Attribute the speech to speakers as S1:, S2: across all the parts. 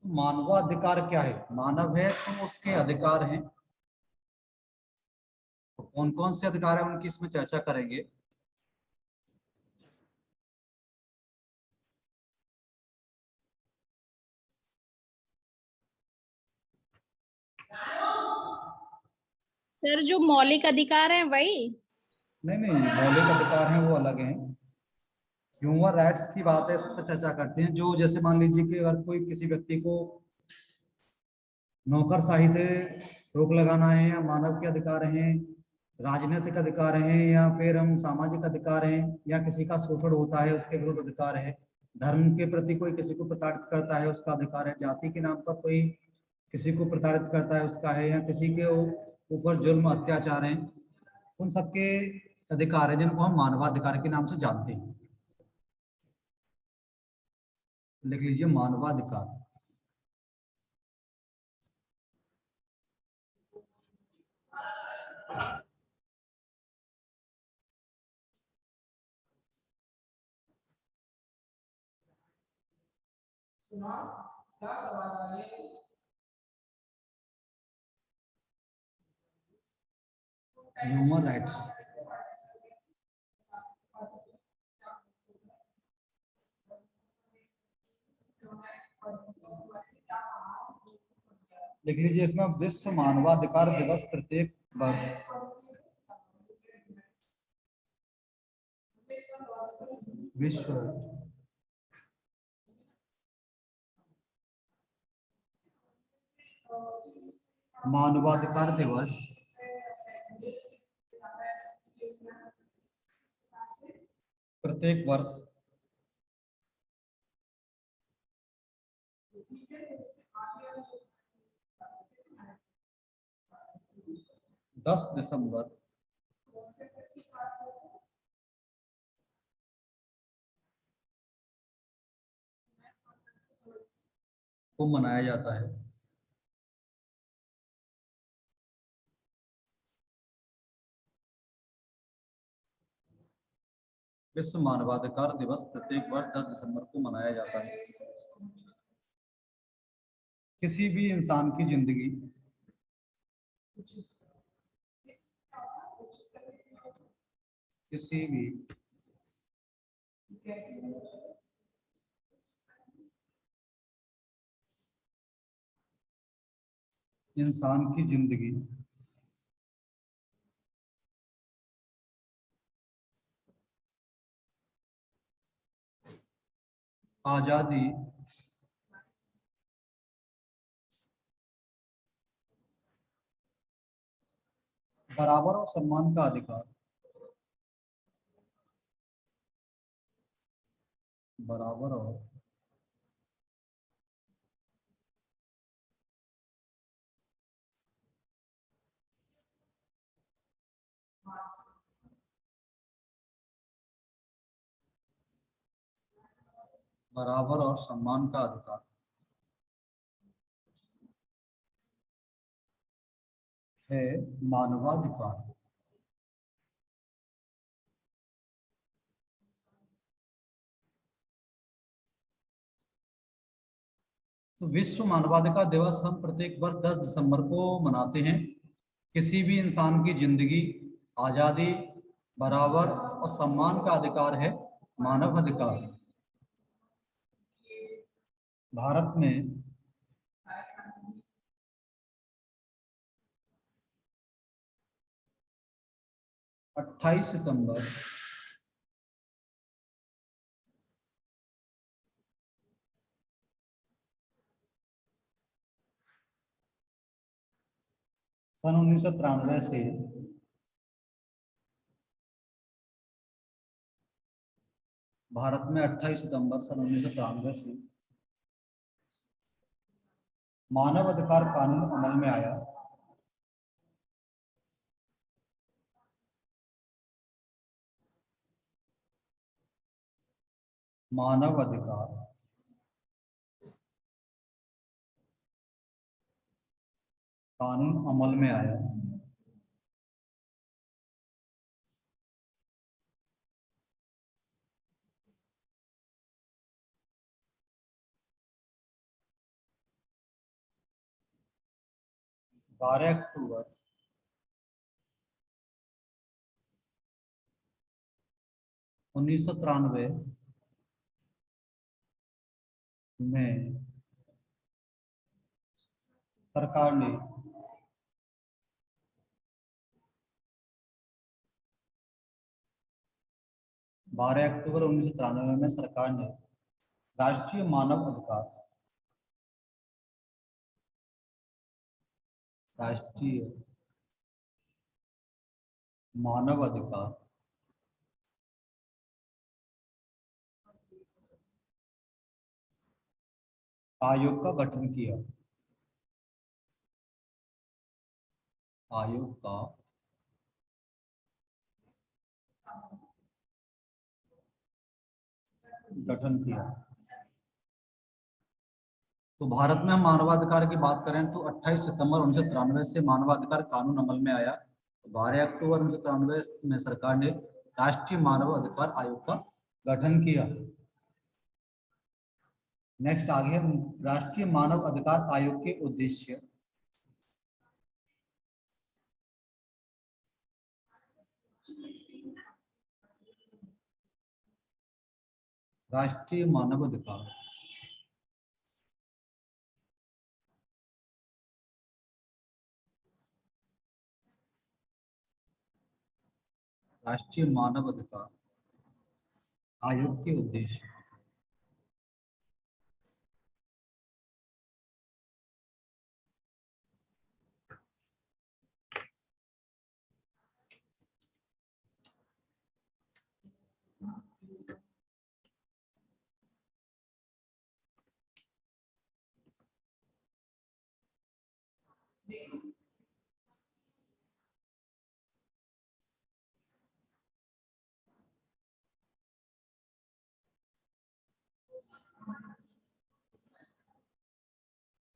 S1: मानवाधिकार क्या है? मानव है तो उसके अधिकार हैं। तो कौन कौन से अधिकार है उनकी इसमें चर्चा करेंगे।
S2: सर जो मौलिक अधिकार है वही।
S1: नहीं नहीं, मौलिक अधिकार हैं वो अलग हैं। ह्यूमन राइट्स की बात है, इस पर चर्चा करते हैं। जो जैसे मान लीजिए कि अगर कोई किसी व्यक्ति को नौकरशाही से रोक लगाना है, या मानव के अधिकार हैं, राजनीतिक अधिकार हैं, या फिर हम सामाजिक अधिकार हैं, या किसी का शोषण होता है उसके विरुद्ध अधिकार है, धर्म के प्रति कोई किसी को प्रताड़ित करता है उसका अधिकार है, जाति के नाम पर कोई किसी को प्रताड़ित करता है उसका है, या किसी के ऊपर जुल्म अत्याचार है, उन सबके अधिकार है जिनको हम मानवाधिकार के नाम से जानते हैं। लिख लीजिए मानवाधिकार। Human rights. लिख लीजिए इसमें विश्व मानवाधिकार दिवस प्रत्येक वर्ष विश्व मानवाधिकार दिवस प्रत्येक वर्ष 10 दिसंबर को मनाया जाता है। विश्व मानवाधिकार दिवस प्रत्येक वर्ष 10 दिसंबर को मनाया जाता है। किसी भी इंसान की जिंदगी किसी भी इंसान की जिंदगी आजादी, बराबर और सम्मान का अधिकार, बराबर और बराबर और सम्मान का अधिकार है मानवाधिकार। तो विश्व मानवाधिकार दिवस हम प्रत्येक वर्ष 10 दिसंबर को मनाते हैं। किसी भी इंसान की जिंदगी, आजादी, बराबर और सम्मान का अधिकार है मानव अधिकार। भारत में 28 सितंबर सन 1993 से भारत में 28 सितंबर सन 1993 से मानव अधिकार कानून अमल में आया। मानव अधिकार कानून अमल में आया। 12 अक्टूबर 1993 में सरकार ने 12 अक्टूबर 1993 में सरकार ने राष्ट्रीय मानव अधिकार राष्ट्रीय मानव अधिकार आयोग का गठन किया। आयोग का गठन किया। तो भारत में हम मानवाधिकार की बात करें तो 28 सितंबर 1993 से मानवाधिकार कानून अमल में आया। तो 12 अक्टूबर 1993 में सरकार ने राष्ट्रीय मानव अधिकार आयोग का गठन किया। नेक्स्ट आगे हम राष्ट्रीय मानव अधिकार आयोग के उद्देश्य। राष्ट्रीय मानव अधिकार राष्ट्रीय मानव अधिकार आयोग के उद्देश्य।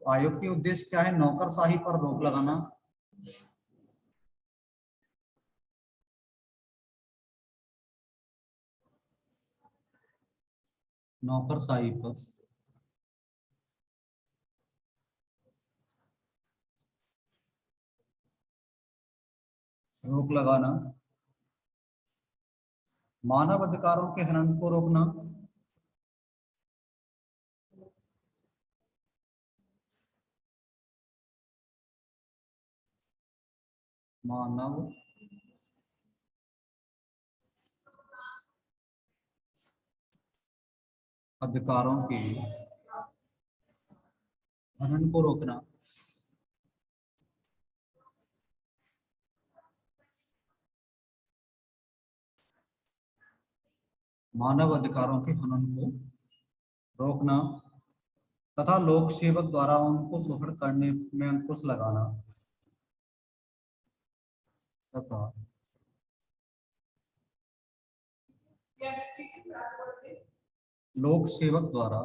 S1: आयोग के उद्देश्य क्या है? नौकरशाही पर रोक लगाना, नौकरशाही पर रोक लगाना, मानव अधिकारों के हनन को रोकना, मानव अधिकारों के हनन को रोकना, मानव अधिकारों के हनन को रोकना तथा लोक सेवक द्वारा उनको शोषण करने में अंकुश लगाना तथा लोक सेवक द्वारा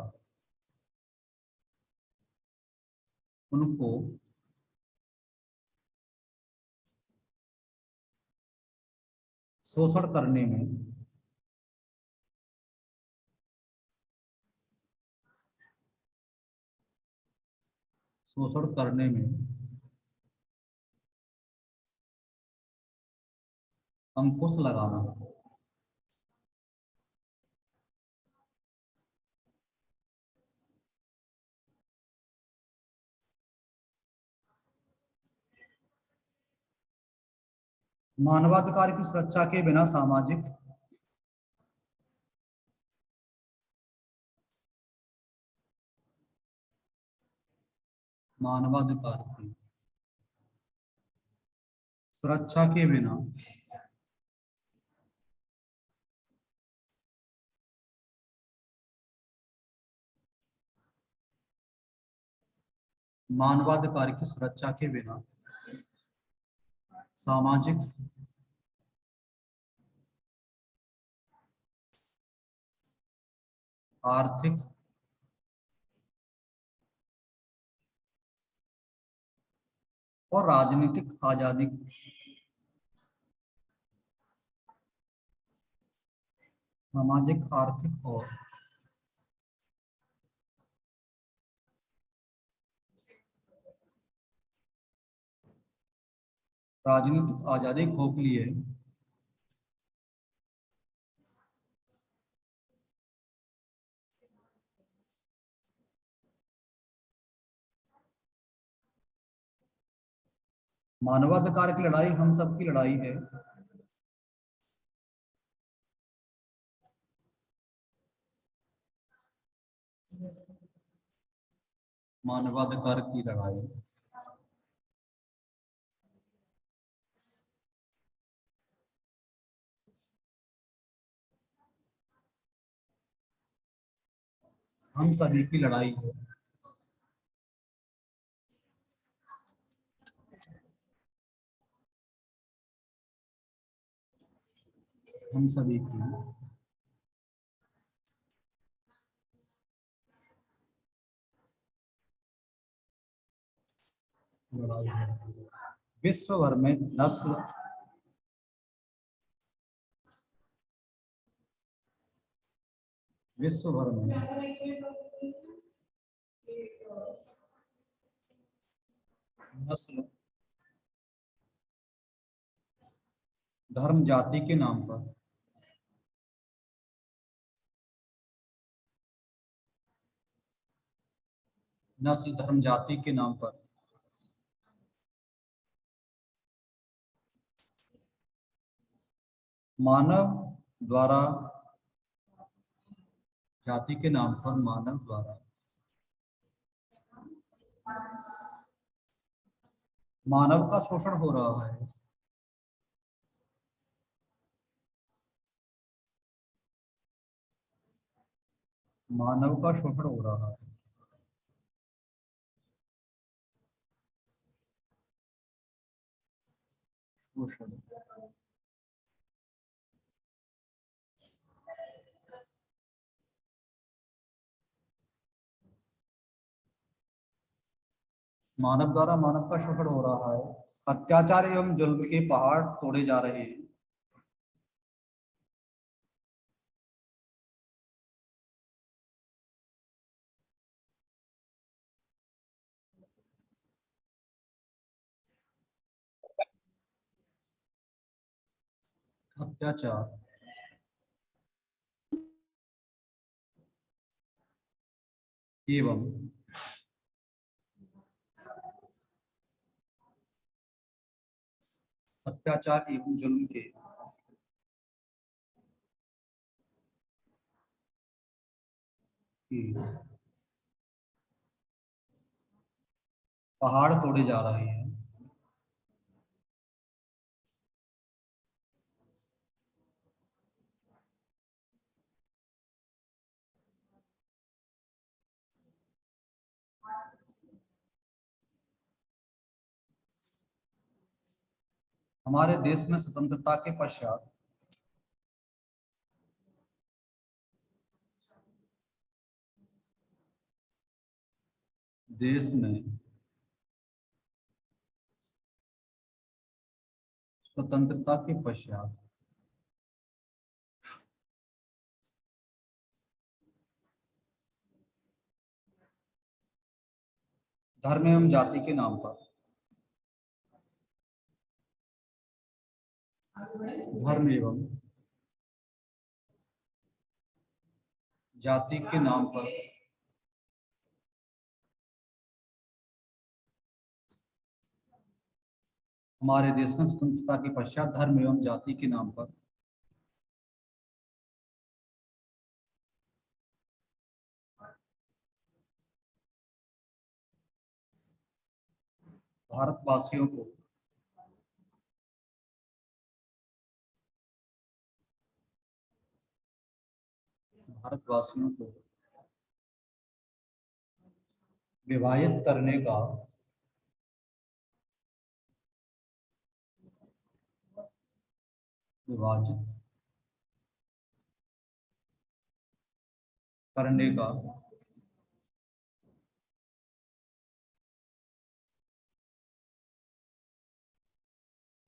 S1: उनको शोषण करने में अंकुश लगाना। मानवाधिकार की सुरक्षा के बिना सामाजिक मानवाधिकार की सुरक्षा के बिना मानवाधिकार की सुरक्षा के बिना सामाजिक आर्थिक और राजनीतिक आजादी सामाजिक आर्थिक और राजनीतिक आजादी खोखली है। मानवाधिकार की लड़ाई हम सबकी लड़ाई है। मानवाधिकार की लड़ाई। हम सभी की लड़ाई है। हम सभी की लड़ाई है। विश्व भर में नस्ल विश्व भर में नस्ल, धर्म, जाति के नाम पर नस्ल, धर्म, जाति के नाम पर मानव द्वारा, जाति के नाम पर मानव द्वारा मानव का शोषण हो रहा है। मानव का शोषण हो रहा है। शोषण। मानव द्वारा मानव का शोषण हो रहा है। अत्याचार एवं जुल्म के पहाड़ तोड़े जा रहे हैं। अत्याचार एवं अत्याचार एवं जुल्म के पहाड़ तोड़े जा रहे हैं। हमारे देश में स्वतंत्रता के पश्चात देश में स्वतंत्रता के पश्चात धर्म एवं जाति के नाम पर धर्म एवं जाति के नाम पर हमारे देश में स्वतंत्रता के पश्चात धर्म एवं जाति के नाम पर भारतवासियों को भारतवासियों को विभाजित करने का विभाजित करने का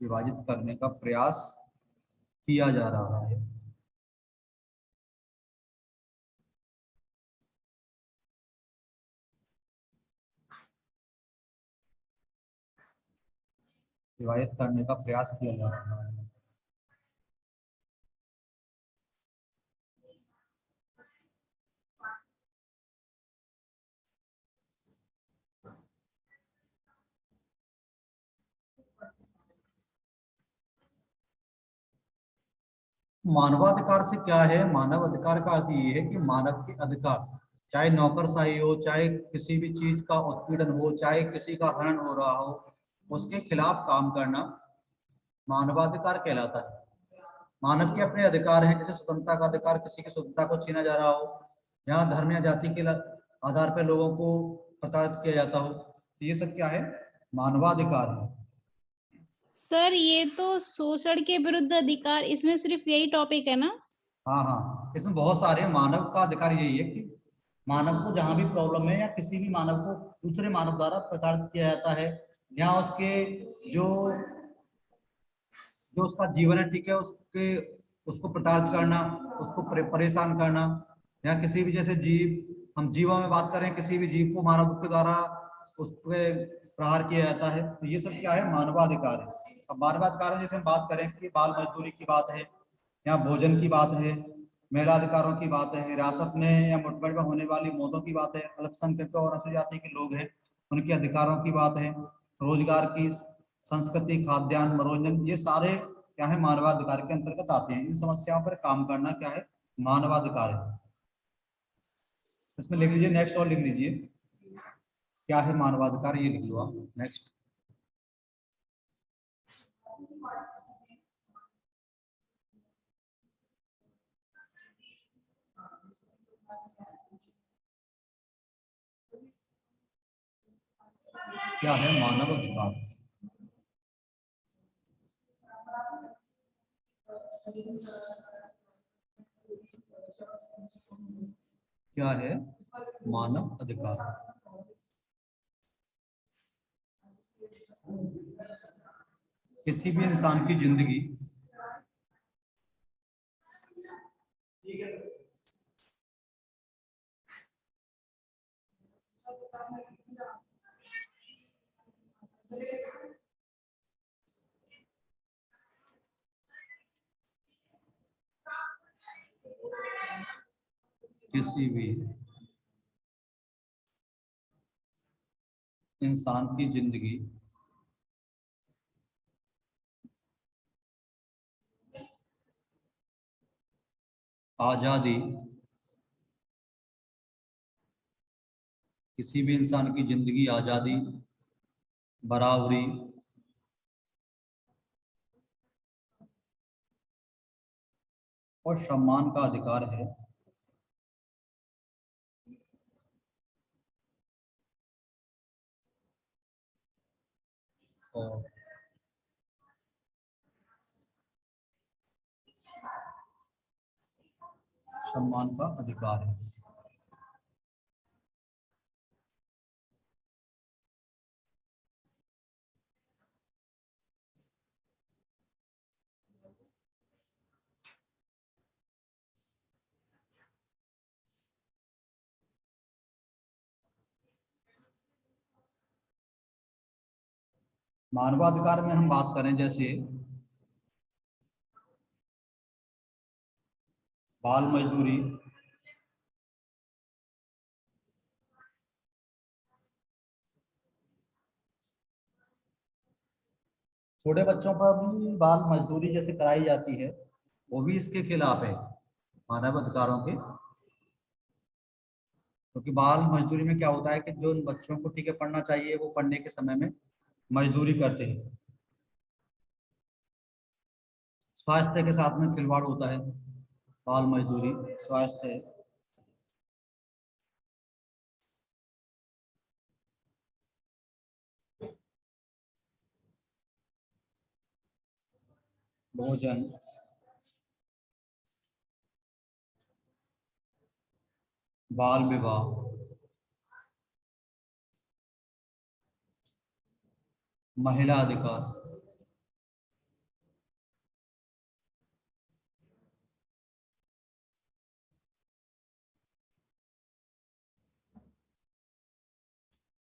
S1: विभाजित करने का प्रयास किया जा रहा है। रिवायत करने का प्रयास किया जा रहा है। मानवाधिकार से क्या है? मानव अधिकार का अर्थ ये है कि मानव के अधिकार, चाहे नौकरशाही हो, चाहे किसी भी चीज का उत्पीड़न हो, चाहे किसी का हनन हो रहा हो, उसके खिलाफ काम करना मानवाधिकार कहलाता है। मानव के अपने अधिकार हैं, जैसे स्वतंत्रता का अधिकार, किसी की स्वतंत्रता को छीना जा रहा हो, यहाँ धर्म या जाति के आधार पर लोगों को प्रताड़ित किया जाता हो, तो ये सब क्या है? मानवाधिकार है।
S2: सर ये तो शोषण के विरुद्ध अधिकार, इसमें सिर्फ यही टॉपिक है ना?
S1: हाँ हाँ, इसमें बहुत सारे, मानव का अधिकार यही है कि मानव को जहां भी प्रॉब्लम है या किसी भी मानव को दूसरे मानव द्वारा प्रताड़ित किया जाता है, या उसके जो जो उसका जीवन है, ठीक है, उसके उसको प्रताड़ित करना, उसको परेशान करना, या किसी भी जैसे जीव, हम जीवों में बात करें, किसी भी जीव को मानव के द्वारा उस पर प्रहार किया जाता है, तो ये सब क्या है? मानवाधिकार है। अब मानवाधिकार में जैसे हम बात करें कि बाल मजदूरी की बात है, या भोजन की बात है, महिला अधिकारों की बात है, हिरासत में या मुठभेड़ में होने वाली मौतों की बात है, अल्पसंख्यकों और अनुसूचित जाति के लोग हैं उनके अधिकारों की बात है, रोजगार की, संस्कृति, खाद्यान्न, मनोरंजन, ये सारे क्या है? मानवाधिकार के अंतर्गत आते हैं। इन समस्याओं पर काम करना क्या है? मानवाधिकार है। इसमें लिख लीजिए, नेक्स्ट और लिख लीजिए, क्या है मानवाधिकार, ये लिख लो आप नेक्स्ट। क्या है मानव अधिकार? क्या है मानव अधिकार? किसी भी इंसान की जिंदगी किसी भी इंसान की जिंदगी आजादी, किसी भी इंसान की जिंदगी आजादी, बराबरी और सम्मान का अधिकार है। और सम्मान का अधिकार है। मानवाधिकार में हम बात करें, जैसे बाल मजदूरी, छोटे बच्चों पर भी बाल मजदूरी जैसे कराई जाती है, वो भी इसके खिलाफ है, मानव अधिकारों के। क्योंकि बाल मजदूरी में क्या होता है कि जो बच्चों को ठीक है पढ़ना चाहिए, वो पढ़ने के समय में मजदूरी करते हैं। स्वास्थ्य के साथ में खिलवाड़ होता है, बाल मजदूरी स्वास्थ्य, भोजन, बाल विवाह, महिला अधिकार,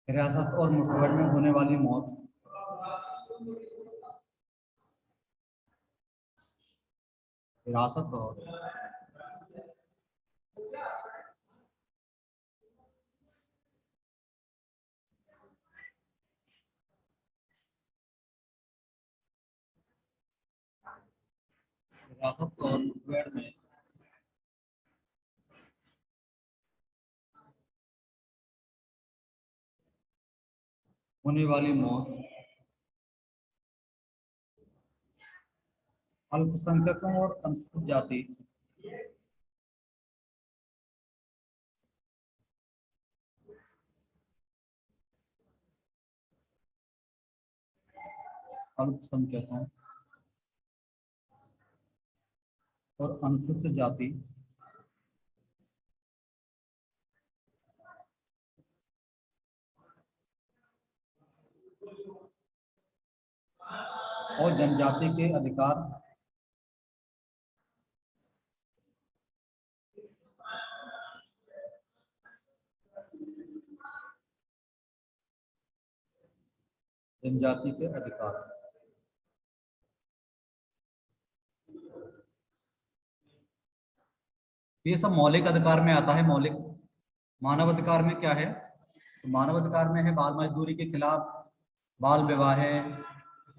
S1: हिरासत और मुठभेड़ में होने वाली मौत, हिरासत और मुठभेड़ में होने वाली मौत अल्पसंख्यकों और अनुसूचित जाति अल्पसंख्यकों और अनुसूचित जाति और जनजाति के अधिकार जनजाति के अधिकार ये सब मौलिक अधिकार में आता है। मौलिक मानव अधिकार में क्या है? तो मानव अधिकार में है बाल मजदूरी के खिलाफ, बाल विवाह है,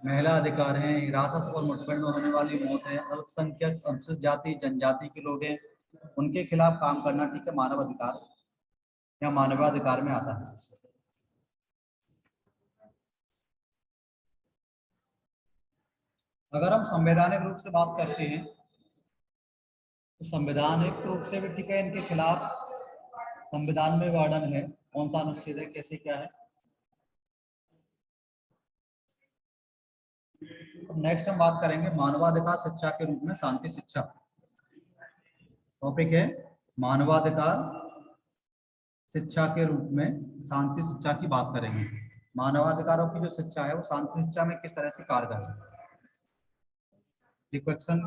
S1: महिला अधिकार है, हिरासत और मुठभेड़ में होने वाली मौत है, अल्पसंख्यक अनुसूचित जाति जनजाति के लोग हैं उनके खिलाफ काम करना, ठीक है, मानव अधिकार या मानवाधिकार में आता है। अगर हम संवैधानिक रूप से बात करते हैं तो संवैधानिक रूप से भी ठीक है, इनके खिलाफ संविधान में वर्णन है कौन सा अनुच्छेद है, कैसे क्या है। नेक्स्ट हम बात करेंगे मानवाधिकार शिक्षा के रूप में शांति शिक्षा। टॉपिक है मानवाधिकार शिक्षा के रूप में शांति शिक्षा की बात करेंगे। मानवाधिकारों की जो शिक्षा है वो शांति शिक्षा में किस तरह से कारगर है। क्वेश्चन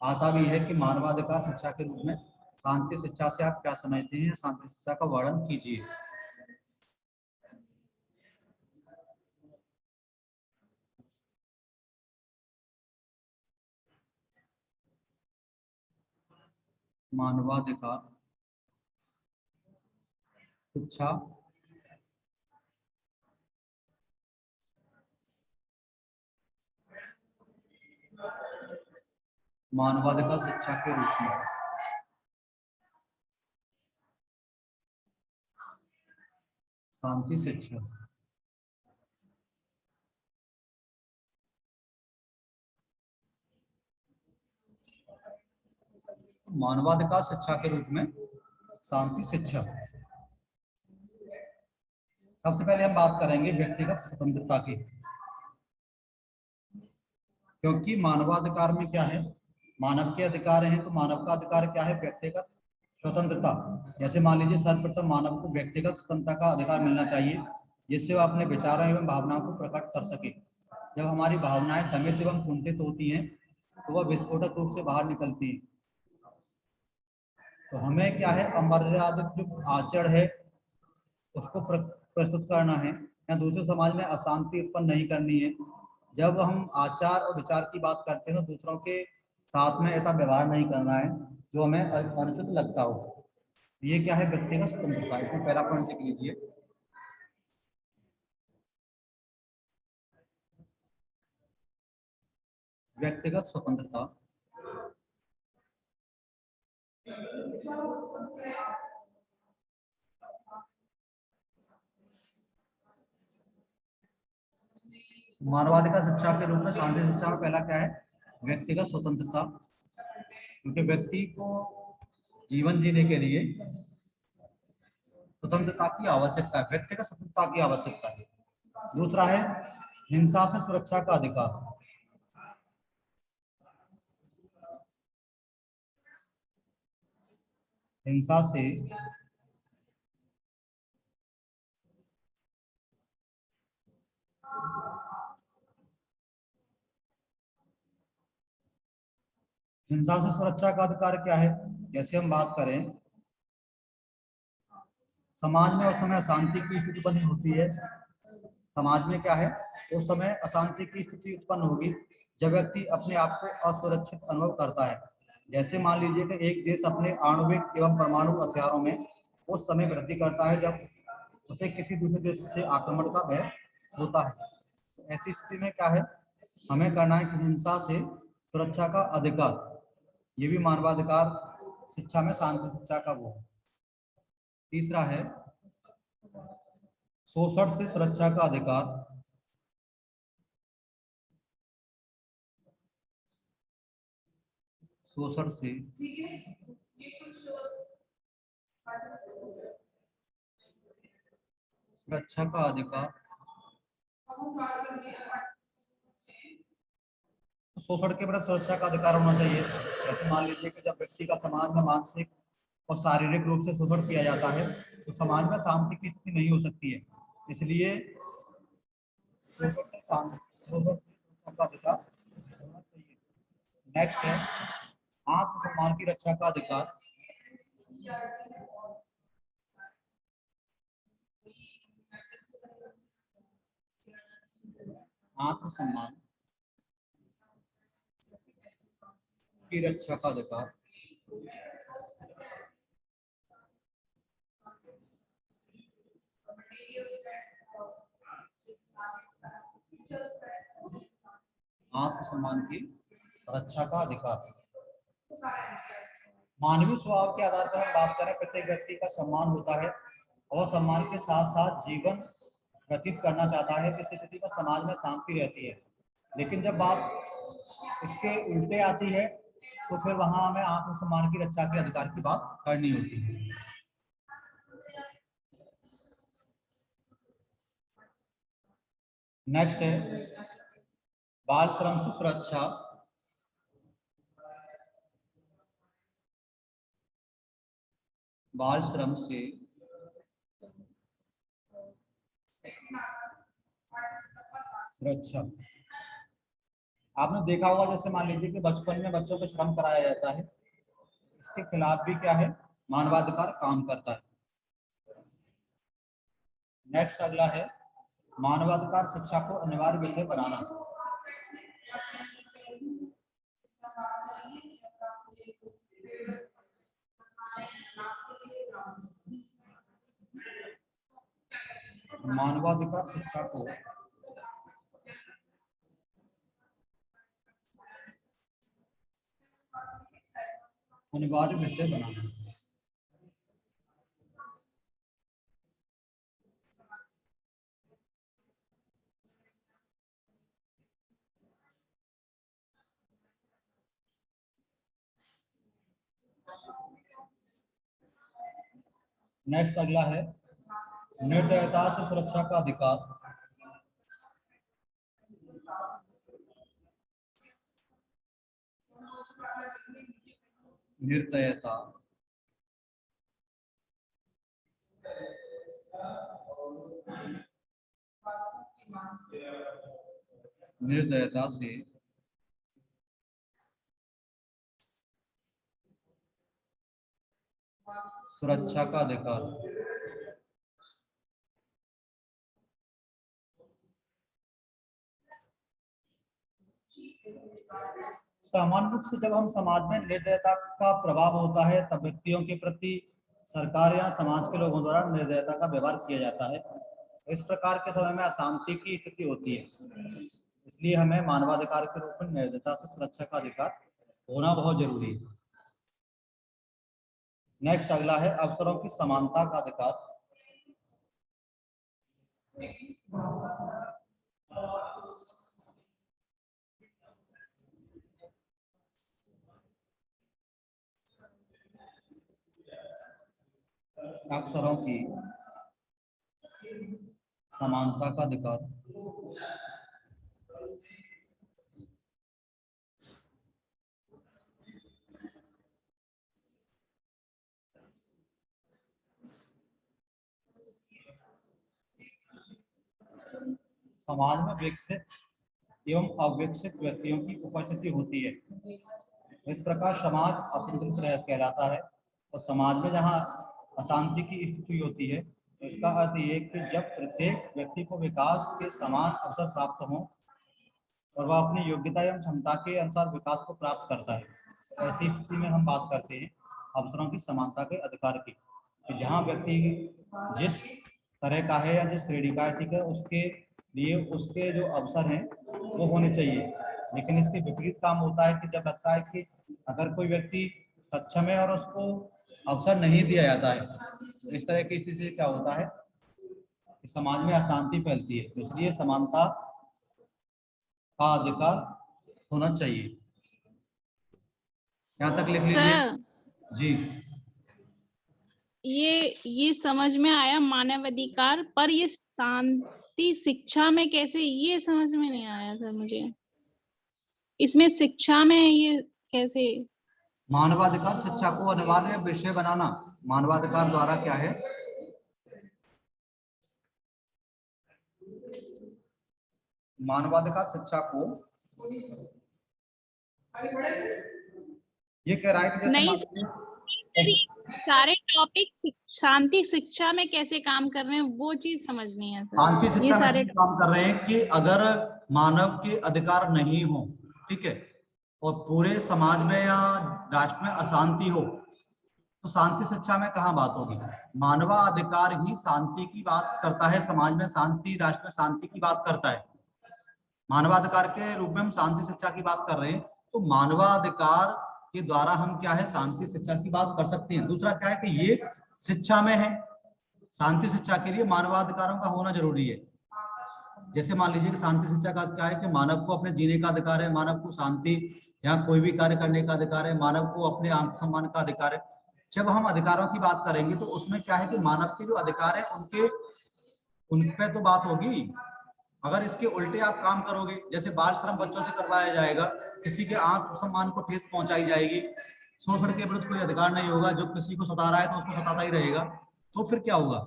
S1: आता भी है कि मानवाधिकार शिक्षा के रूप में शांति शिक्षा से आप क्या समझते हैं, शांति शिक्षा का वर्णन कीजिए। मानवाधिकार शिक्षा मानवाधिकार शिक्षा के रूप में शांति शिक्षा मानवाधिकार शिक्षा के रूप में शांति शिक्षा। सबसे पहले हम बात करेंगे व्यक्तिगत स्वतंत्रता की, क्योंकि मानवाधिकार में क्या है, मानव के अधिकार हैं, तो मानव का अधिकार क्या है, व्यक्तिगत स्वतंत्रता। जैसे मान लीजिए सर्वप्रथम मानव को व्यक्तिगत स्वतंत्रता का अधिकार मिलना चाहिए जिससे वह अपने विचारों एवं भावनाओं को प्रकट कर सके। जब हमारी भावनाएं दमित एवं कुंठित होती हैं तो वह विस्फोटक रूप से बाहर निकलती है। तो हमें क्या है, अमर्यादित जो आचरण है उसको प्रस्तुत करना है या दूसरे समाज में अशांति उत्पन्न नहीं करनी है। जब हम आचार और विचार की बात करते हैं तो दूसरों के साथ में ऐसा व्यवहार नहीं करना है जो हमें अनुचित लगता हो। ये क्या है, व्यक्तिगत स्वतंत्रता। इसमें पहला पॉइंट लिख लीजिए, व्यक्तिगत स्वतंत्रता। मानवाधिकार शिक्षा के रूप में शांति शिक्षा में पहला क्या है, व्यक्तिगत स्वतंत्रता। क्योंकि व्यक्ति को जीवन जीने के लिए स्वतंत्रता की आवश्यकता है, व्यक्तिगत स्वतंत्रता की आवश्यकता है। दूसरा है हिंसा से सुरक्षा का अधिकार। हिंसा से सुरक्षा का अधिकार क्या है, जैसे हम बात करें समाज में उस समय अशांति की स्थिति बनी होती है। समाज में क्या है, उस समय अशांति की स्थिति उत्पन्न होगी जब व्यक्ति अपने आप को असुरक्षित अनुभव करता है। जैसे मान लीजिए कि एक देश अपने आणविक एवं परमाणु हथियारों में उस समय वृद्धि करता है जब उसे किसी दूसरे देश से आक्रमण का भय होता है। तो ऐसी स्थिति में क्या है, हमें करना है कि हिंसा से सुरक्षा का अधिकार, ये भी मानवाधिकार शिक्षा में शांति शिक्षा का वो है। तीसरा है शोषण से सुरक्षा का अधिकार, शोषण से सुरक्षा का अधिकार। शोषण के प्रति सुरक्षा का अधिकार होना चाहिए। जैसे मान लीजिए कि जब व्यक्ति का समाज में मानसिक और शारीरिक रूप से शोषण किया जाता है तो समाज में शांति की स्थिति नहीं हो सकती है। इसलिए शोषण से सुरक्षा का अधिकार होना चाहिए। नेक्स्ट है आत्मसम्मान की रक्षा का अधिकार। आत्मसम्मान की रक्षा का अधिकार। आत्मसम्मान की रक्षा का अधिकार। मानवीय स्वभाव के आधार पर हम बात करें, प्रत्येक व्यक्ति का सम्मान होता है और सम्मान के साथ साथ जीवन व्यतीत करना चाहता है। इस स्थिति में समाज में शांति रहती है। लेकिन जब बात इसके उल्टे आती है तो फिर वहां हमें आत्मसम्मान की रक्षा के अधिकार की बात करनी होती है। नेक्स्ट है बाल श्रम से सुरक्षा। बाल श्रम से सुरक्षा। आपने देखा होगा, जैसे मान लीजिए कि बचपन में बच्चों को श्रम कराया जाता है, इसके खिलाफ भी क्या है, मानवाधिकार काम करता है। नेक्स्ट अगला है मानवाधिकार शिक्षा को अनिवार्य विषय बनाना। मानवाधिकार शिक्षा को अनिवार्य विषय बनाना। नेक्स्ट अगला है निर्दयता से सुरक्षा का अधिकार। निर्दयता निर्दयता से सुरक्षा का अधिकार। सामान्य रूप से जब हम समाज में निर्दयता का प्रभाव होता है तब व्यक्तियों के प्रति सरकार या समाज के लोगों द्वारा निर्दयता का व्यवहार किया जाता है। इस प्रकार के समय में अशांति की स्थिति होती है। इसलिए हमें मानवाधिकार के रूप में निर्दयता से सुरक्षा का अधिकार होना बहुत जरूरी है। नेक्स्ट अगला है अवसरों की समानता का अधिकार। अवसरों की समानता का अधिकार। समाज में विकसित एवं अविकसित व्यक्तियों की उपस्थिति होती है। इस प्रकार समाज असंतुलित कहलाता है और समाज में जहाँ अशांति की स्थिति होती है तो इसका अर्थ ये कि जब प्रत्येक व्यक्ति को विकास के समान अवसर प्राप्त हो और वह अपनी योग्यता एवं क्षमता के अनुसार विकास को प्राप्त करता है ऐसी स्थिति में हम बात करते हैं अवसरों की समानता के अधिकार की, कि जहाँ व्यक्ति जिस तरह का है या जिस श्रेणी का है, ठीक है, उसके लिए उसके जो अवसर हैं वो होने चाहिए। लेकिन इसके विपरीत काम होता है कि जब लगता है कि अगर कोई व्यक्ति सक्षम है और उसको अवसर नहीं दिया जाता है, तो इस तरह की स्थिति से क्या होता है कि समाज में अशांति फैलती है। तो इसलिए समानता का अधिकार होना चाहिए। यहाँ तक लिख लीजिए
S2: सर
S1: जी।
S2: ये समझ में आया मानव अधिकार, पर ये शांति शिक्षा में कैसे, ये समझ में नहीं आया सर मुझे। इसमें शिक्षा में ये कैसे?
S1: मानवाधिकार शिक्षा को अनिवार्य विषय बनाना, मानवाधिकार द्वारा क्या है, मानवाधिकार शिक्षा को ये कह रहा है कि जैसे
S2: नहीं
S1: मान
S2: सर,
S1: लीजिए
S2: सारे टॉपिक शांति शिक्षा में कैसे काम कर रहे हैं वो चीज समझनी है सर।
S1: शांति
S2: ये
S1: शिक्षा में
S2: सारे
S1: काम कर रहे हैं कि अगर मानव के अधिकार नहीं हो, ठीक है, और पूरे समाज में या राष्ट्र में अशांति हो, तो शांति शिक्षा में कहाँ बात होगी। मानवाधिकार ही शांति की बात करता है, समाज में शांति, राष्ट्र में शांति की बात करता है। मानवाधिकार के रूप में हम शांति शिक्षा की बात कर रहे हैं, तो मानवाधिकार के द्वारा हम क्या है, शांति शिक्षा की बात कर सकते हैं। दूसरा क्या है कि ये शिक्षा में है, शांति शिक्षा के लिए मानवाधिकारों का होना जरूरी है। जैसे मान लीजिए कि शांति शिक्षा का क्या है कि मानव को अपने जीने का अधिकार है, मानव को शांति या कोई भी कार्य करने का अधिकार है, मानव को अपने आत्मसम्मान का अधिकार है। जब हम अधिकारों की बात करेंगे तो उसमें क्या है कि मानव के जो अधिकार है उन पे तो बात होगी। अगर इसके उल्टे आप काम करोगे, जैसे बाल श्रम बच्चों से करवाया जाएगा, किसी के आत्मसम्मान को ठेस पहुंचाई जाएगी, शोषण के विरुद्ध कोई अधिकार नहीं होगा, जो किसी को सता रहा है तो उसको सताता ही रहेगा, तो फिर क्या होगा,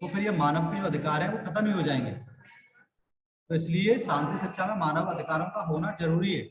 S1: तो फिर ये मानव के जो अधिकार है वो खत्म ही हो जाएंगे। तो इसलिए शांति शिक्षा में मानव अधिकारों का होना जरूरी है।